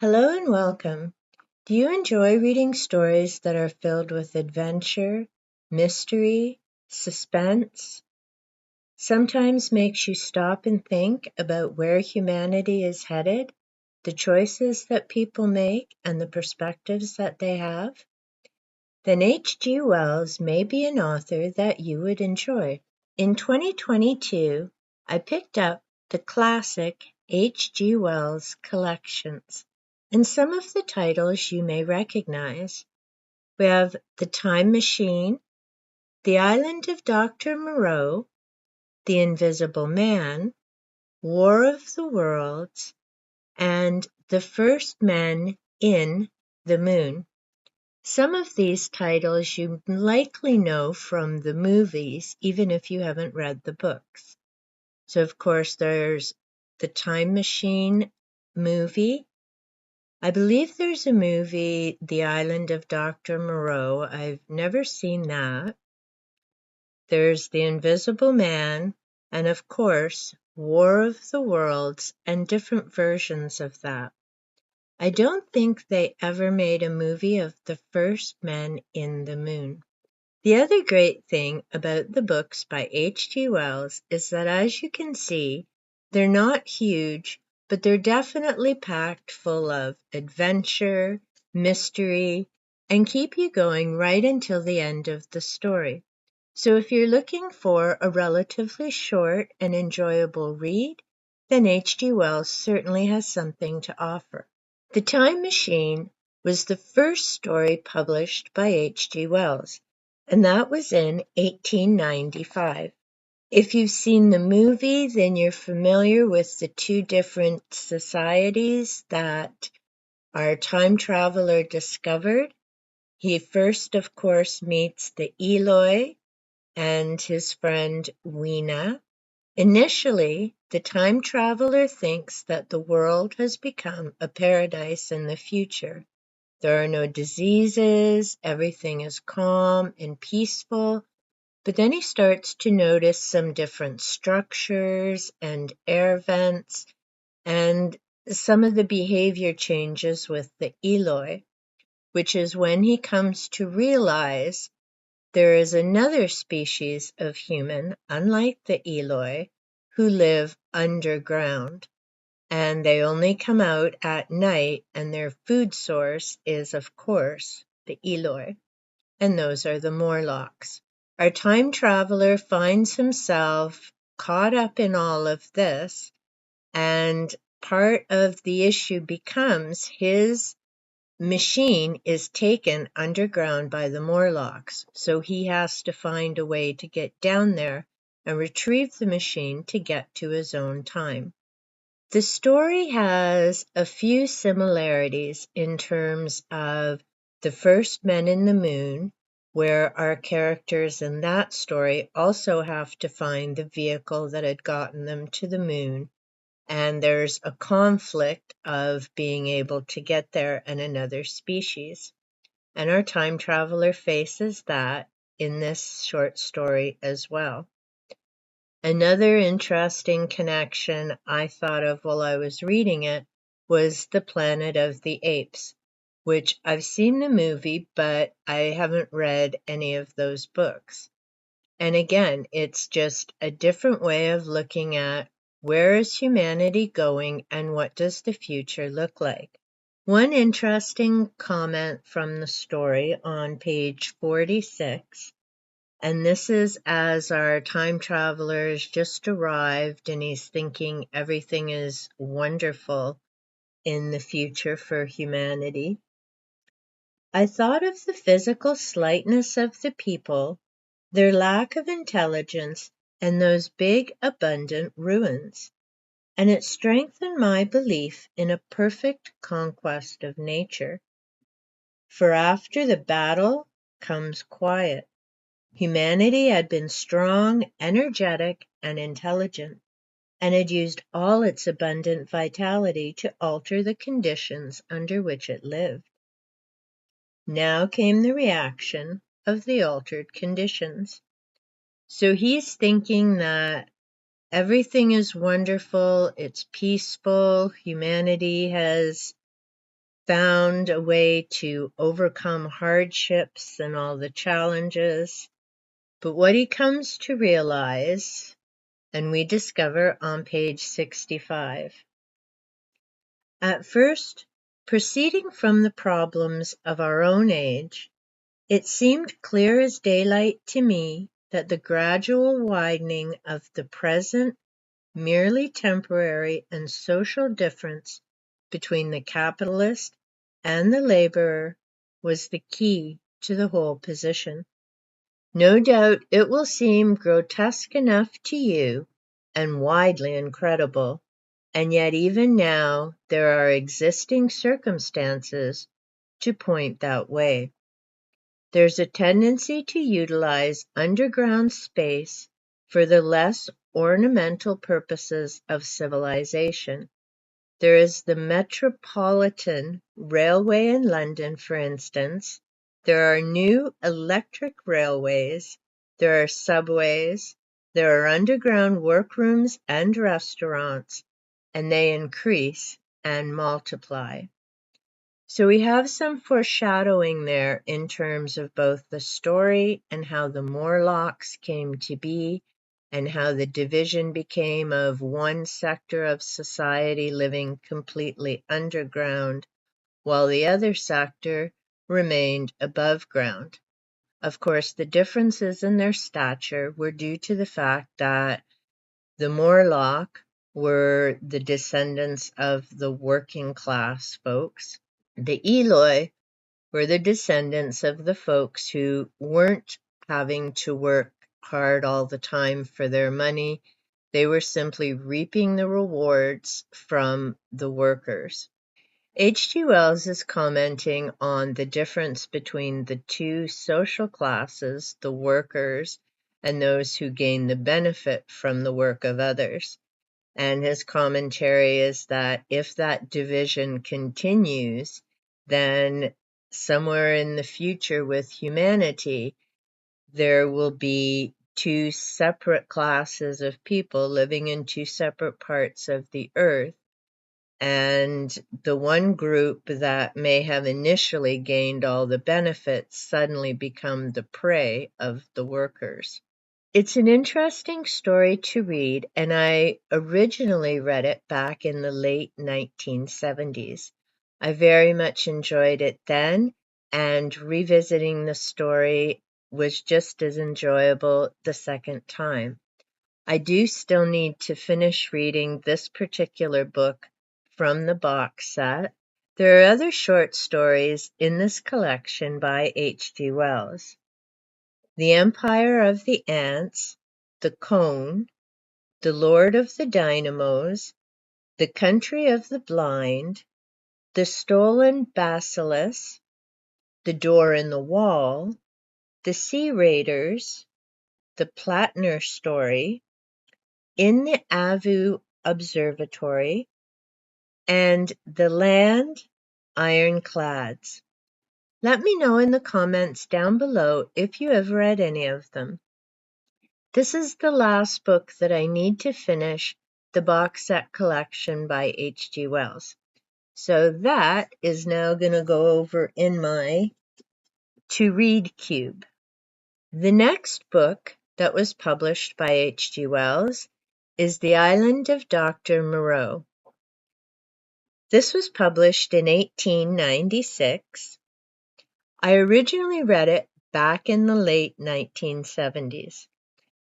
Hello and welcome. Do you enjoy reading stories that are filled with adventure, mystery, suspense? Sometimes makes you stop and think about where humanity is headed, the choices that people make, and the perspectives that they have? Then H.G. Wells may be an author that you would enjoy. In 2022, I picked up the classic H.G. Wells collections, and some of the titles you may recognize. We have The Time Machine, The Island of Dr. Moreau, The Invisible Man, War of the Worlds, and The First Men in the Moon. Some of these titles you likely know from the movies, even if you haven't read the books. So, of course, there's the Time Machine movie. I believe there's a movie, The Island of Dr. Moreau. I've never seen that. There's The Invisible Man, and of course, War of the Worlds and different versions of that. I don't think they ever made a movie of the first men in the moon. The other great thing about the books by H.G. Wells is that, as you can see, they're not huge, but they're definitely packed full of adventure, mystery, and keep you going right until the end of the story. So if you're looking for a relatively short and enjoyable read, then H.G. Wells certainly has something to offer. The Time Machine was the first story published by H.G. Wells, and that was in 1895. If you've seen the movie, then you're familiar with the two different societies that our time traveler discovered. He first, of course, meets the Eloi and his friend Weena. Initially, the time traveler thinks that the world has become a paradise in the future. There are no diseases, everything is calm and peaceful, but then he starts to notice some different structures and air vents, and some of the behavior changes with the Eloi, which is when he comes to realize there is another species of human, unlike the Eloi, who live underground, and they only come out at night, and their food source is, of course, the Eloi, and those are the Morlocks. Our time traveler finds himself caught up in all of this, and part of the issue becomes his machine is taken underground by the Morlocks, so he has to find a way to get down there and retrieve the machine to get to his own time. The story has a few similarities in terms of The First Men in the Moon, where our characters in that story also have to find the vehicle that had gotten them to the moon, and there's a conflict of being able to get there and another species. And our time traveler faces that in this short story as well. Another interesting connection I thought of while I was reading it was the Planet of the Apes, which I've seen the movie, but I haven't read any of those books. And again, it's just a different way of looking at where is humanity going and what does the future look like. One interesting comment from the story on page 46, and this is as our time traveler's just arrived and he's thinking everything is wonderful in the future for humanity. I thought of the physical slightness of the people, their lack of intelligence, and those big, abundant ruins, and it strengthened my belief in a perfect conquest of nature. For after the battle comes quiet. Humanity had been strong, energetic, and intelligent, and had used all its abundant vitality to alter the conditions under which it lived. Now came the reaction of the altered conditions. So he's thinking that everything is wonderful, it's peaceful, humanity has found a way to overcome hardships and all the challenges. But what he comes to realize, and we discover on page 65, at first, proceeding from the problems of our own age, it seemed clear as daylight to me that the gradual widening of the present, merely temporary and social difference between the capitalist and the laborer was the key to the whole position. No doubt it will seem grotesque enough to you, and widely incredible, and yet even now there are existing circumstances to point that way. There's a tendency to utilize underground space for the less ornamental purposes of civilization. There is the Metropolitan Railway in London, for instance. There are new electric railways, there are subways, there are underground workrooms and restaurants, and they increase and multiply. So we have some foreshadowing there in terms of both the story and how the Morlocks came to be, and how the division became of one sector of society living completely underground, while the other sector remained above ground. Of course, the differences in their stature were due to the fact that the Morlock were the descendants of the working class folks. The Eloi were the descendants of the folks who weren't having to work hard all the time for their money. They were simply reaping the rewards from the workers. H.G. Wells is commenting on the difference between the two social classes, the workers and those who gain the benefit from the work of others. And his commentary is that if that division continues, then somewhere in the future with humanity, there will be two separate classes of people living in two separate parts of the earth. And the one group that may have initially gained all the benefits suddenly become the prey of the workers. It's an interesting story to read, and I originally read it back in the late 1970s. I very much enjoyed it then, and revisiting the story was just as enjoyable the second time. I do still need to finish reading this particular book from the box set. There are other short stories in this collection by H.G. Wells. The Empire of the Ants, The Cone, The Lord of the Dynamos, The Country of the Blind, The Stolen Bacillus, The Door in the Wall, The Sea Raiders, The Platner Story, In the Avu Observatory, and The Land Ironclads. Let me know in the comments down below if you have read any of them. This is the last book that I need to finish the box set collection by H.G. Wells. So that is now going to go over in my to read cube. The next book that was published by H.G. Wells is The Island of Dr. Moreau. This was published in 1896. I originally read it back in the late 1970s.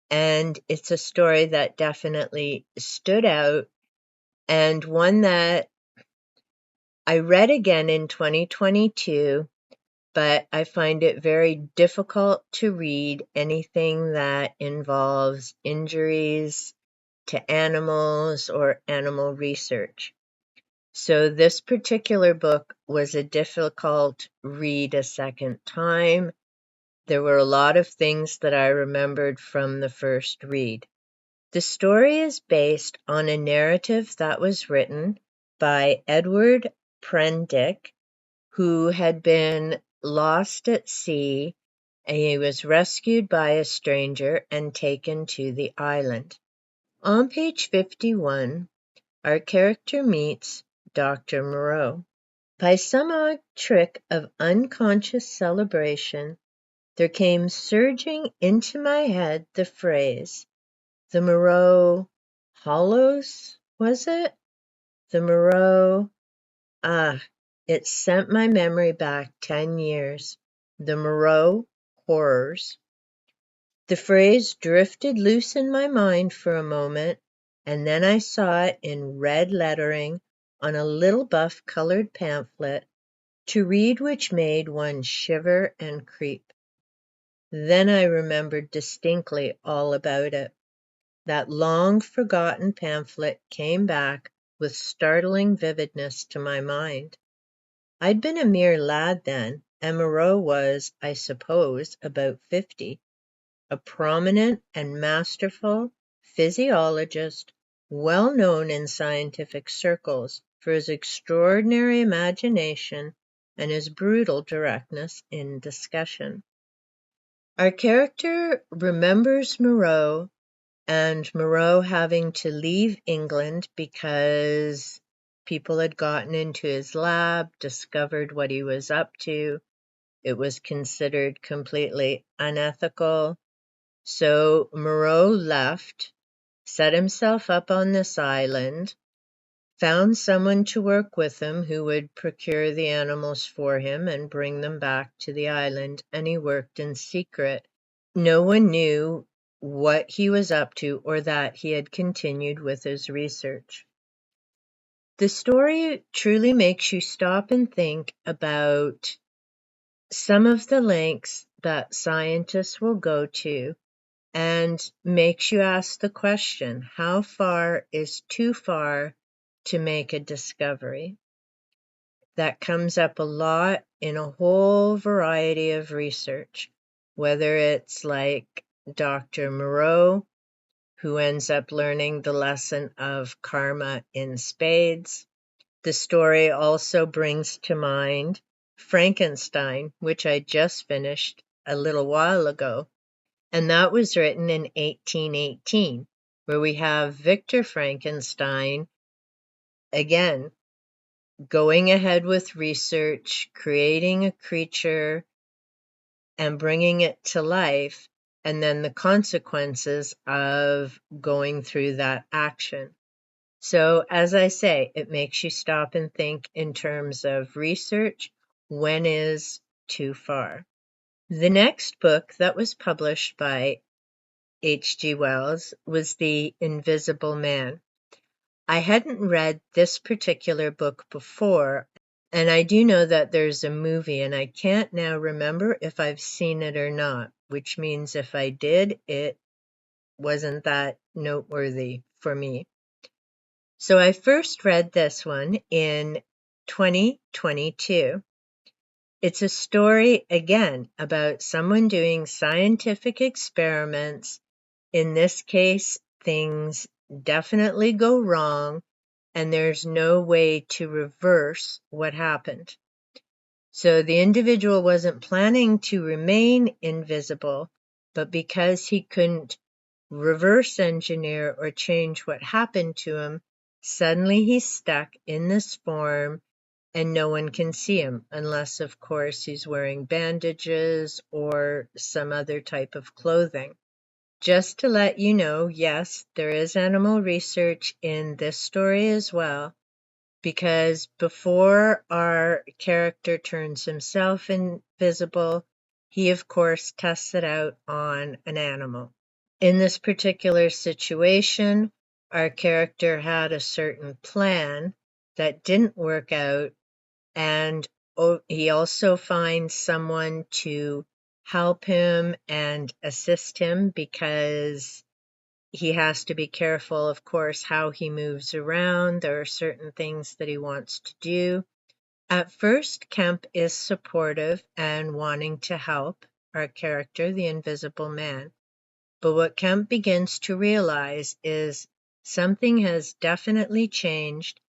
And it's a story that definitely stood out, and one that I read again in 2022, but I find it very difficult to read anything that involves injuries to animals or animal research. So this particular book was a difficult read a second time. There were a lot of things that I remembered from the first read. The story is based on a narrative that was written by Edward Prendick, who had been lost at sea, and he was rescued by a stranger and taken to the island. On page 51, our character meets Dr. Moreau. By some odd trick of unconscious celebration, there came surging into my head the phrase, "The Moreau Hollows," was it? The Moreau. It sent my memory back 10 years. The Moreau horrors. The phrase drifted loose in my mind for a moment, and then I saw it in red lettering on a little buff-colored pamphlet, to read which made one shiver and creep. Then I remembered distinctly all about it. That long-forgotten pamphlet came back with startling vividness to my mind. I'd been a mere lad then, and Moreau was, I suppose, about 50, a prominent and masterful physiologist, well known in scientific circles for his extraordinary imagination and his brutal directness in discussion. Our character remembers Moreau and Moreau having to leave England because people had gotten into his lab, discovered what he was up to. It was considered completely unethical. So Moreau left, set himself up on this island, found someone to work with him who would procure the animals for him and bring them back to the island, and he worked in secret. No one knew what he was up to or that he had continued with his research. The story truly makes you stop and think about some of the lengths that scientists will go to and makes you ask the question, how far is too far to make a discovery? That comes up a lot in a whole variety of research, whether it's like Dr. Moreau, who ends up learning the lesson of karma in spades. The story also brings to mind Frankenstein, which I just finished a little while ago, and that was written in 1818, where we have Victor Frankenstein, again, going ahead with research, creating a creature and bringing it to life, and then the consequences of going through that action. So, as I say, it makes you stop and think in terms of research. When is too far? The next book that was published by H.G. Wells was The Invisible Man. I hadn't read this particular book before, and I do know that there's a movie, and I can't now remember if I've seen it or not, which means if I did, it wasn't that noteworthy for me. So I first read this one in 2022. It's a story, again, about someone doing scientific experiments. In this case, things definitely go wrong, and there's no way to reverse what happened. So the individual wasn't planning to remain invisible, but because he couldn't reverse engineer or change what happened to him, suddenly he's stuck in this form and no one can see him unless, of course, he's wearing bandages or some other type of clothing. Just to let you know, yes, there is animal research in this story as well, because before our character turns himself invisible, he, of course, tests it out on an animal. In this particular situation, our character had a certain plan that didn't work out, and he also finds someone to help him and assist him because he has to be careful, of course, how he moves around. There are certain things that he wants to do. At first, Kemp is supportive and wanting to help our character, the Invisible Man. But what Kemp begins to realize is something has definitely changed,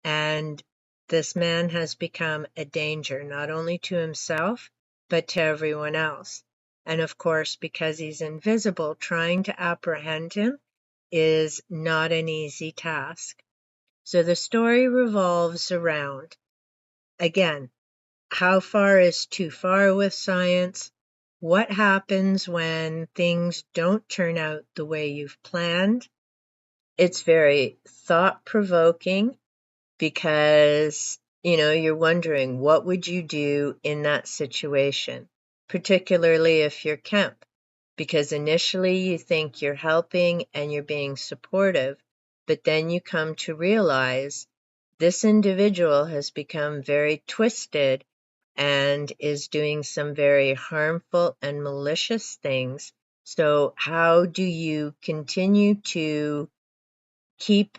and this man has become a danger, not only to himself, but to everyone else. And of course, because he's invisible, trying to apprehend him is not an easy task. So the story revolves around again, how far is too far with science? What happens when things don't turn out the way you've planned? It's very thought-provoking because, you're wondering, what would you do in that situation, particularly if you're Kemp? Because initially you think you're helping and you're being supportive, but then you come to realize this individual has become very twisted and is doing some very harmful and malicious things. So how do you continue to keep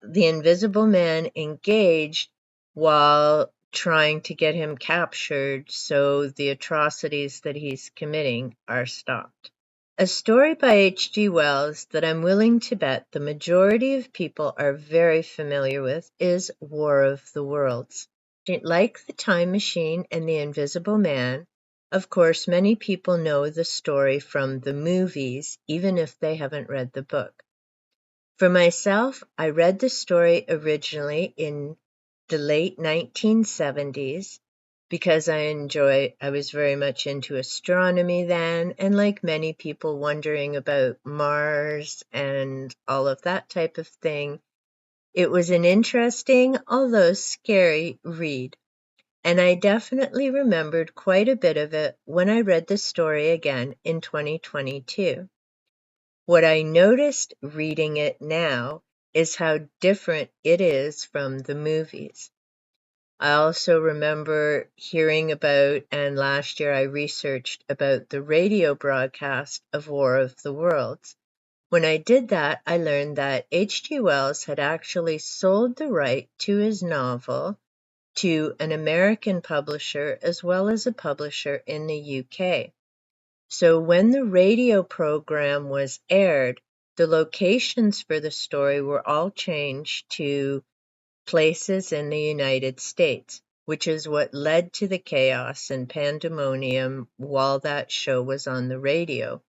the Invisible Man engaged while trying to get him captured so the atrocities that he's committing are stopped? A story by H.G. Wells that I'm willing to bet the majority of people are very familiar with is War of the Worlds. Like The Time Machine and The Invisible Man, of course, many people know the story from the movies, even if they haven't read the book. For myself, I read the story originally in the late 1970s because I was very much into astronomy then, and like many people wondering about Mars and all of that type of thing, it was an interesting, although scary, read. And I definitely remembered quite a bit of it when I read the story again in 2022. What I noticed reading it now is how different it is from the movies. I also remember hearing about, and last year I researched about the radio broadcast of War of the Worlds. When I did that, I learned that H.G. Wells had actually sold the right to his novel to an American publisher as well as a publisher in the UK. So when the radio program was aired, the locations for the story were all changed to places in the United States, which is what led to the chaos and pandemonium while that show was on the radio.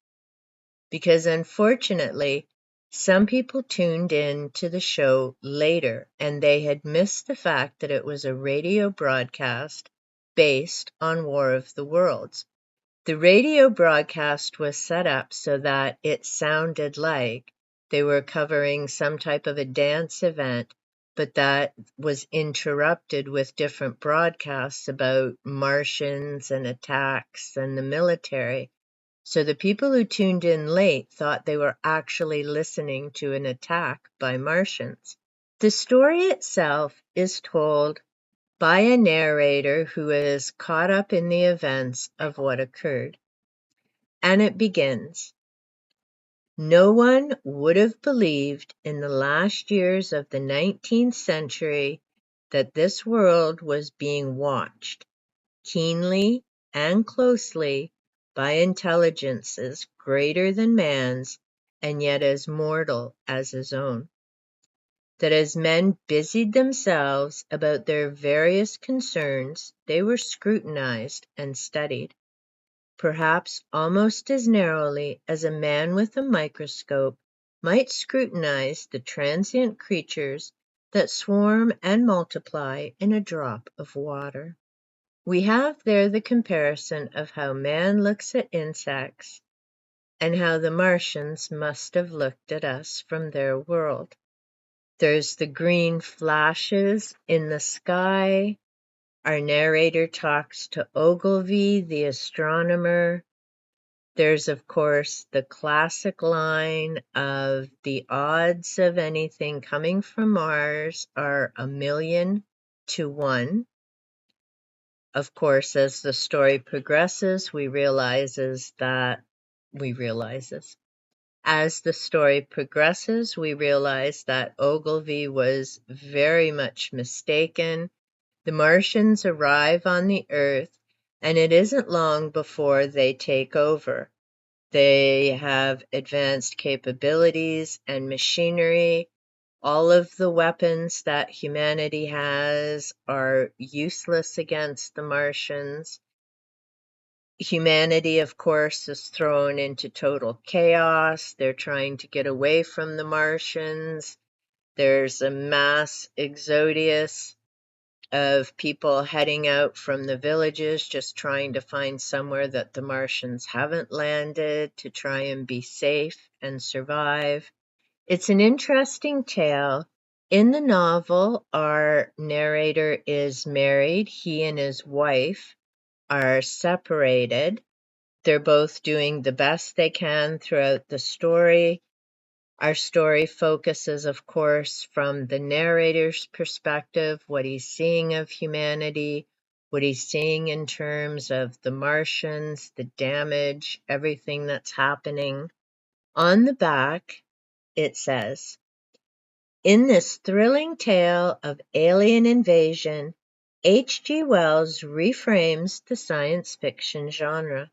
Because unfortunately, some people tuned in to the show later and they had missed the fact that it was a radio broadcast based on War of the Worlds. The radio broadcast was set up so that it sounded like they were covering some type of a dance event, but that was interrupted with different broadcasts about Martians and attacks and the military. So the people who tuned in late thought they were actually listening to an attack by Martians. The story itself is told by a narrator who is caught up in the events of what occurred. And it begins, "No one would have believed in the last years of the 19th century that this world was being watched keenly and closely by intelligences greater than man's and yet as mortal as his own. That as men busied themselves about their various concerns, they were scrutinized and studied, perhaps almost as narrowly as a man with a microscope might scrutinize the transient creatures that swarm and multiply in a drop of water." We have there the comparison of how man looks at insects and how the Martians must have looked at us from their world. There's the green flashes in the sky. Our narrator talks to Ogilvy, the astronomer. There's, of course, the classic line of the odds of anything coming from Mars are 1,000,000 to 1. Of course, as the story progresses, as the story progresses, we realize that Ogilvy was very much mistaken. The Martians arrive on the Earth, and it isn't long before they take over. They have advanced capabilities and machinery. All of the weapons that humanity has are useless against the Martians. Humanity, of course, is thrown into total chaos. They're trying to get away from the Martians. There's a mass exodus. of people heading out from the villages, just trying to find somewhere that the Martians haven't landed to try and be safe and survive. It's an interesting tale. In the novel, our narrator is married. He and his wife are separated. They're both doing the best they can throughout the story. Our story focuses, of course, from the narrator's perspective, what he's seeing of humanity, what he's seeing in terms of the Martians, the damage, everything that's happening. On the back, it says, in this thrilling tale of alien invasion, H.G. Wells reframes the science fiction genre.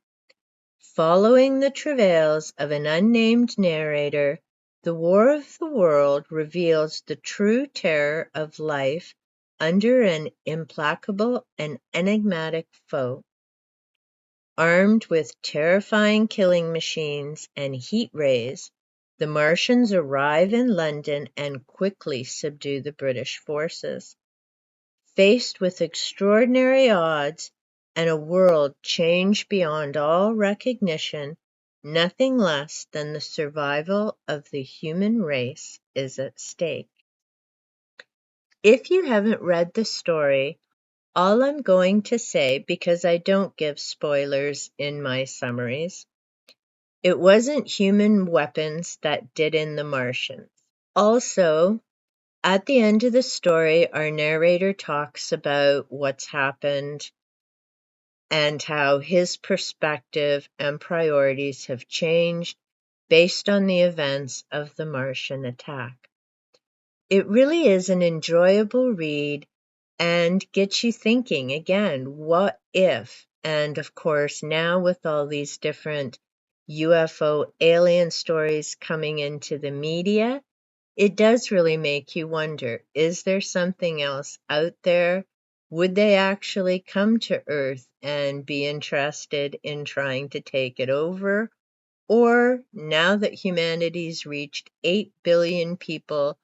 Following the travails of an unnamed narrator, The War of the World reveals the true terror of life under an implacable and enigmatic foe. Armed with terrifying killing machines and heat rays, the Martians arrive in London and quickly subdue the British forces. Faced with extraordinary odds and a world changed beyond all recognition, nothing less than the survival of the human race is at stake. If you haven't read the story, all I'm going to say, because I don't give spoilers in my summaries, it wasn't human weapons that did in the Martians. Also, at the end of the story, our narrator talks about what's happened and how his perspective and priorities have changed based on the events of the Martian attack. It really is an enjoyable read and gets you thinking again, what if? And of course, now with all these different UFO alien stories coming into the media, it does really make you wonder, is there something else out there? Would they actually come to Earth and be interested in trying to take it over? Or now that humanity's reached 8 billion people,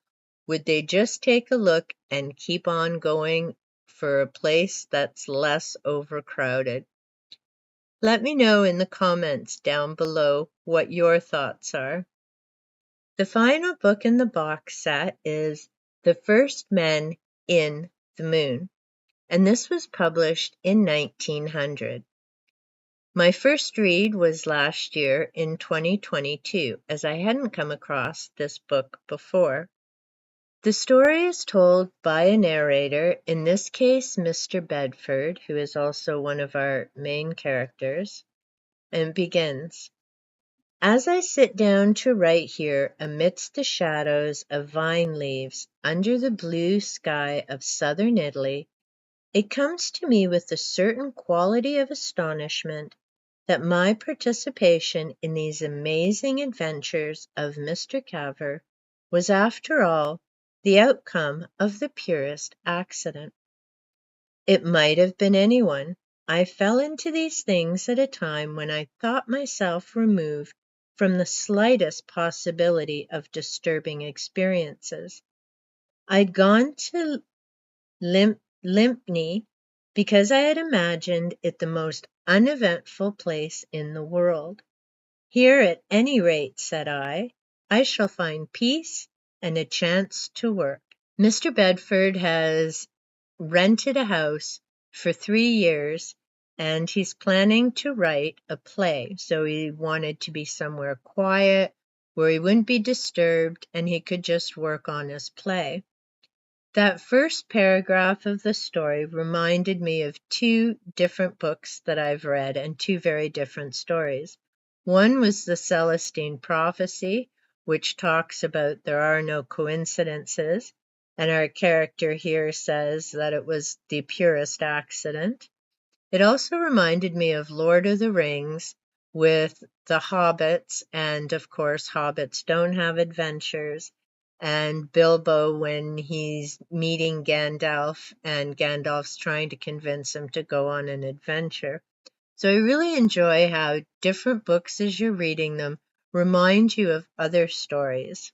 would they just take a look and keep on going for a place that's less overcrowded? Let me know in the comments down below what your thoughts are. The final book in the box set is The First Men in the Moon, and this was published in 1900. My first read was last year in 2022, as I hadn't come across this book before. The story is told by a narrator, in this case Mr. Bedford, who is also one of our main characters, and begins. As I sit down to write here amidst the shadows of vine leaves under the blue sky of southern Italy, it comes to me with a certain quality of astonishment that my participation in these amazing adventures of Mr. Caver was, after all, the outcome of the purest accident. It might have been anyone. I fell into these things at a time when I thought myself removed from the slightest possibility of disturbing experiences. I'd gone to Lympne because I had imagined it the most uneventful place in the world. Here, at any rate, said I shall find peace and a chance to work. Mr. Bedford has rented a house for 3 years, and he's planning to write a play. So he wanted to be somewhere quiet where he wouldn't be disturbed and he could just work on his play. That first paragraph of the story reminded me of two different books that I've read and two very different stories. One was the Celestine Prophecy, which talks about there are no coincidences, and our character here says that it was the purest accident. It also reminded me of Lord of the Rings with the hobbits, and of course, hobbits don't have adventures, and Bilbo when he's meeting Gandalf, and Gandalf's trying to convince him to go on an adventure. So I really enjoy how different books, as you're reading them, remind you of other stories.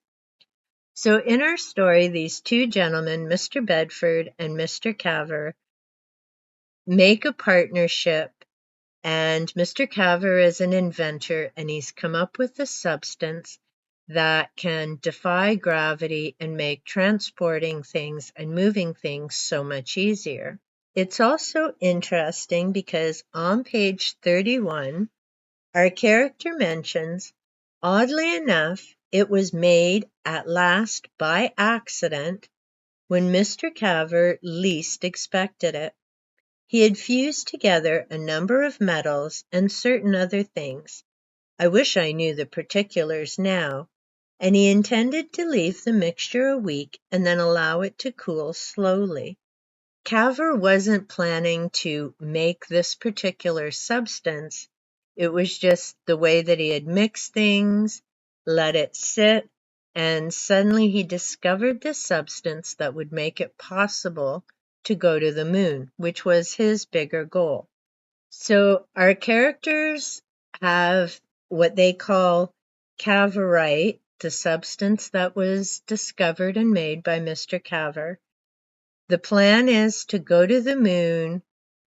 So in our story, these two gentlemen, Mr. Bedford and Mr. Caver, make a partnership, and Mr. Caver is an inventor, and he's come up with a substance that can defy gravity and make transporting things and moving things so much easier. It's also interesting because on page 31, our character mentions, oddly enough, it was made at last by accident when Mr. Caver least expected it. He had fused together a number of metals and certain other things. I wish I knew the particulars now, and he intended to leave the mixture a week and then allow it to cool slowly. Caver wasn't planning to make this particular substance. It was just the way that he had mixed things, let it sit, and suddenly he discovered this substance that would make it possible to go to the moon, which was his bigger goal. So our characters have what they call caverite, the substance that was discovered and made by Mr. Caver. The plan is to go to the moon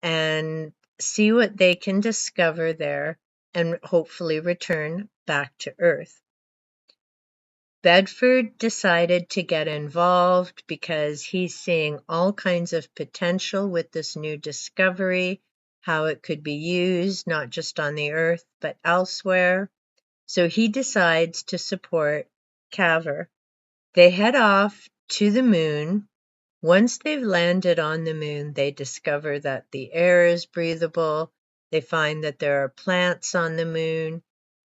and see what they can discover there and hopefully return back to Earth. Bedford decided to get involved because he's seeing all kinds of potential with this new discovery, how it could be used not just on the Earth but elsewhere. So he decides to support Caver. They head off to the moon. Once they've landed on the moon, they discover that the air is breathable. They find that there are plants on the moon.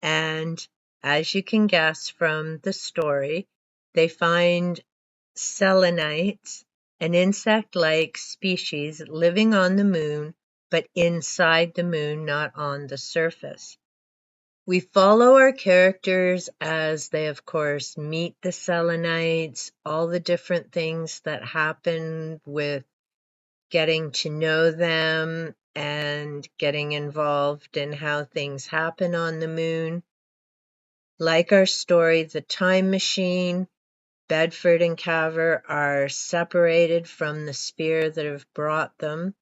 And as you can guess from the story, they find selenites, an insect-like species living on the moon, but inside the moon, not on the surface. We follow our characters as they, of course, meet the selenites, all the different things that happen with getting to know them and getting involved in how things happen on the moon. Like our story, The Time Machine, Bedford and Caver are separated from the sphere that have brought them,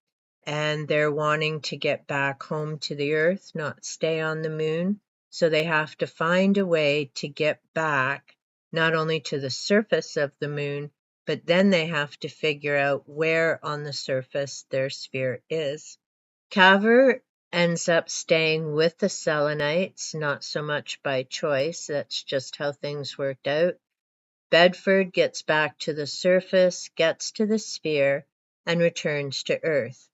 and they're wanting to get back home to the Earth, not stay on the moon. So they have to find a way to get back, not only to the surface of the moon, but then they have to figure out where on the surface their sphere is. Caver ends up staying with the selenites, not so much by choice, that's just how things worked out. Bedford gets back to the surface, gets to the sphere, and returns to Earth.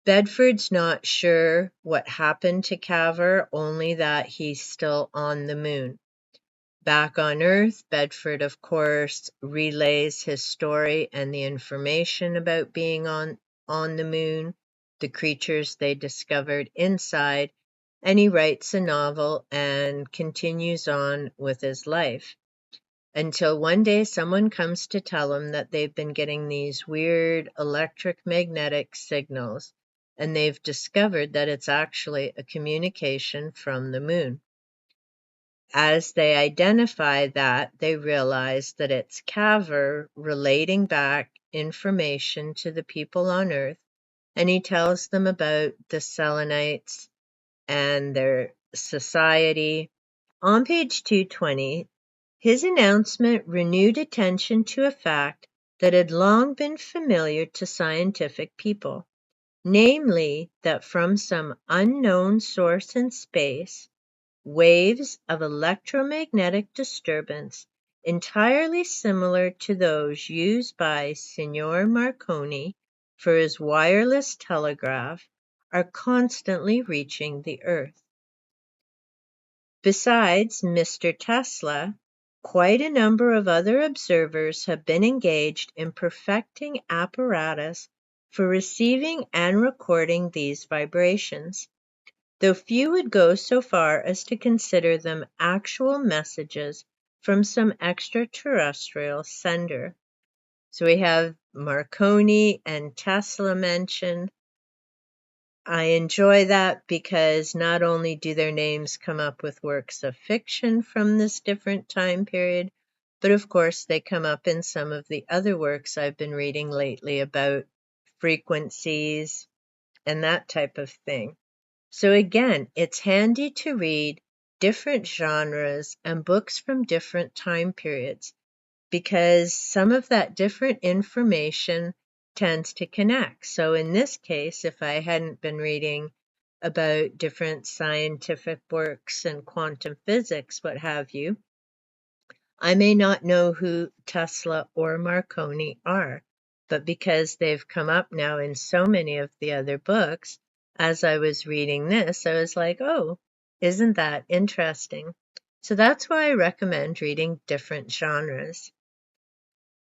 Bedford's not sure what happened to Caver, only that he's still on the moon. Back on Earth, Bedford, of course, relays his story and the information about being on the moon, the creatures they discovered inside, and he writes a novel and continues on with his life. Until one day someone comes to tell him that they've been getting these weird electromagnetic signals, and they've discovered that it's actually a communication from the moon. As they identify that, they realize that it's Caver relating back information to the people on Earth, and he tells them about the Selenites and their society. On page 220, his announcement renewed attention to a fact that had long been familiar to scientific people, namely that from some unknown source in space, waves of electromagnetic disturbance entirely similar to those used by Signor Marconi for his wireless telegraph are constantly reaching the Earth. Besides Mr. Tesla, quite a number of other observers have been engaged in perfecting apparatus for receiving and recording these vibrations, though few would go so far as to consider them actual messages from some extraterrestrial sender. So we have Marconi and Tesla mentioned. I enjoy that because not only do their names come up with works of fiction from this different time period, But of course, they come up in some of the other works I've been reading lately about frequencies and that type of thing. So again, it's handy to read different genres and books from different time periods because some of that different information tends to connect. So in this case, if I hadn't been reading about different scientific works and quantum physics, what have you, I may not know who Tesla or Marconi are, but because they've come up now in so many of the other books, as I was reading this, I was like, oh, isn't that interesting? So that's why I recommend reading different genres.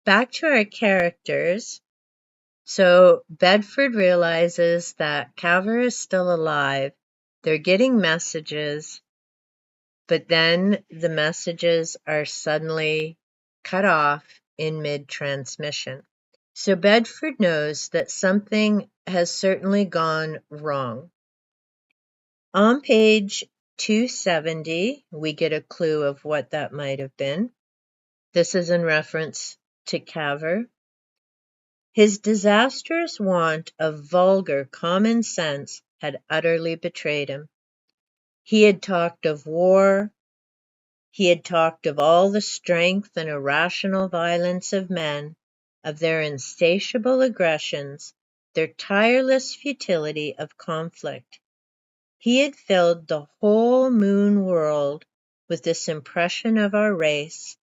Back to our characters. So Bedford realizes that Caver is still alive. They're getting messages, but then the messages are suddenly cut off in mid-transmission. So Bedford knows that something has certainly gone wrong. On page 270, we get a clue of what that might have been. This is in reference to Caver. His disastrous want of vulgar common sense had utterly betrayed him. He had talked of war, he had talked of all the strength and irrational violence of men, of their insatiable aggressions, their tireless futility of conflict. He had filled the whole moon world with this impression of our race,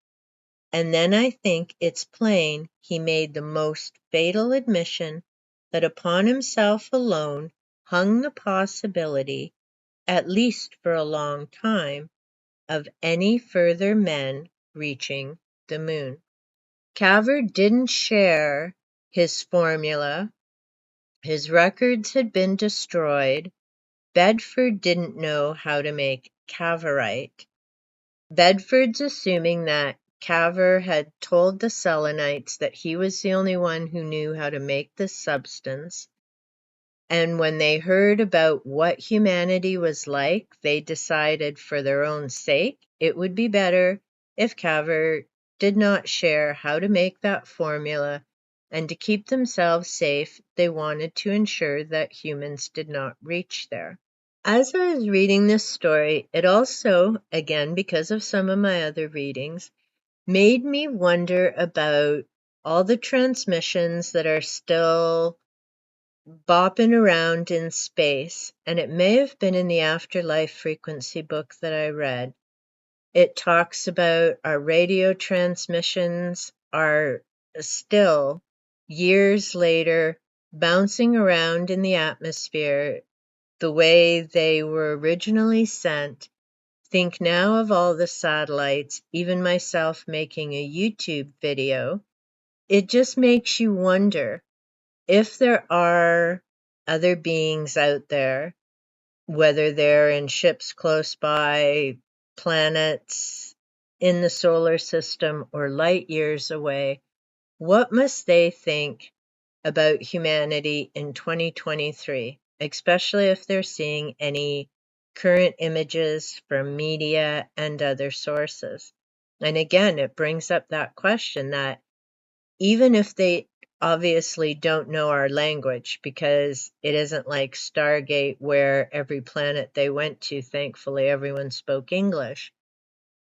and then I think it's plain he made the most fatal admission that upon himself alone hung the possibility, at least for a long time, of any further men reaching the moon. Caver didn't share his formula. His records had been destroyed. Bedford didn't know how to make Caverite. Bedford's assuming that Caver had told the Selenites that he was the only one who knew how to make this substance, and when they heard about what humanity was like, they decided for their own sake it would be better if Caver did not share how to make that formula, and to keep themselves safe, they wanted to ensure that humans did not reach there. As I was reading this story, it also, again because of some of my other readings, made me wonder about all the transmissions that are still bopping around in space, and it may have been in the Afterlife Frequency book that I read. It talks about our radio transmissions are still, years later, bouncing around in the atmosphere the way they were originally sent. Think now of all the satellites, even myself making a YouTube video. It just makes you wonder if there are other beings out there, whether they're in ships close by, planets in the solar system, or light years away, what must they think about humanity in 2023, especially if they're seeing any current images from media and other sources? And again, it brings up that question that even if they obviously don't know our language, because it isn't like Stargate where every planet they went to, thankfully, everyone spoke English.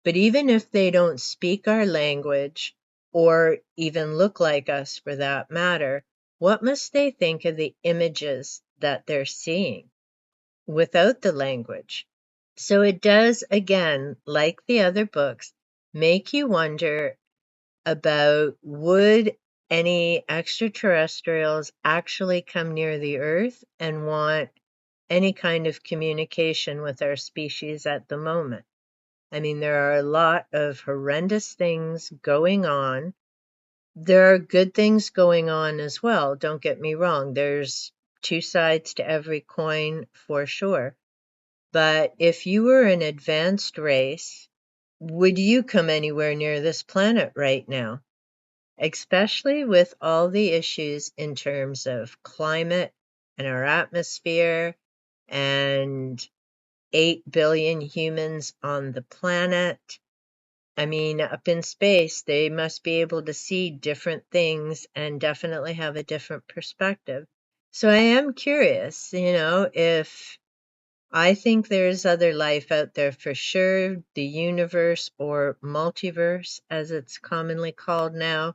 But even if they don't speak our language, or even look like us for that matter, what must they think of the images that they're seeing without the language? So it does, again, like the other books, make you wonder about would any extraterrestrials actually come near the Earth and want any kind of communication with our species at the moment. I mean, there are a lot of horrendous things going on. There are good things going on as well, don't get me wrong. There's two sides to every coin for sure. But if you were an advanced race, would you come anywhere near this planet right now? Especially with all the issues in terms of climate and our atmosphere and 8 billion humans on the planet. I mean, up in space, they must be able to see different things and definitely have a different perspective. So I am curious, if I think there's other life out there for sure. The universe, or multiverse, as it's commonly called now,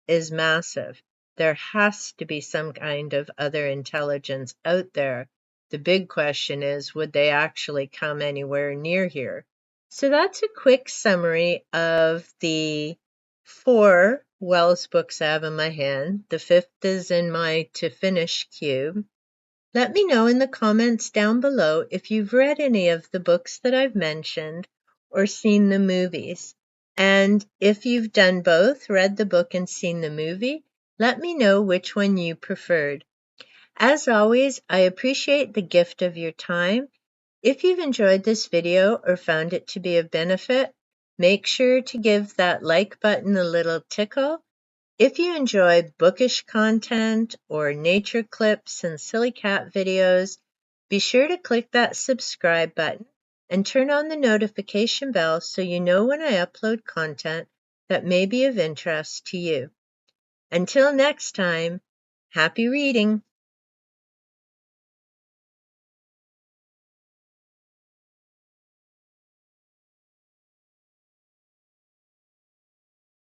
is massive. There has to be some kind of other intelligence out there. The big question is, would they actually come anywhere near here? So that's a quick summary of the 4 Wells books I have in my hand. The 5th is in my to finish queue. Let me know in the comments down below if you've read any of the books that I've mentioned or seen the movies. And if you've done both, read the book and seen the movie, let me know which one you preferred. As always, I appreciate the gift of your time. If you've enjoyed this video or found it to be of benefit, make sure to give that like button a little tickle. If you enjoy bookish content or nature clips and silly cat videos, be sure to click that subscribe button and turn on the notification bell so you know when I upload content that may be of interest to you. Until next time, happy reading!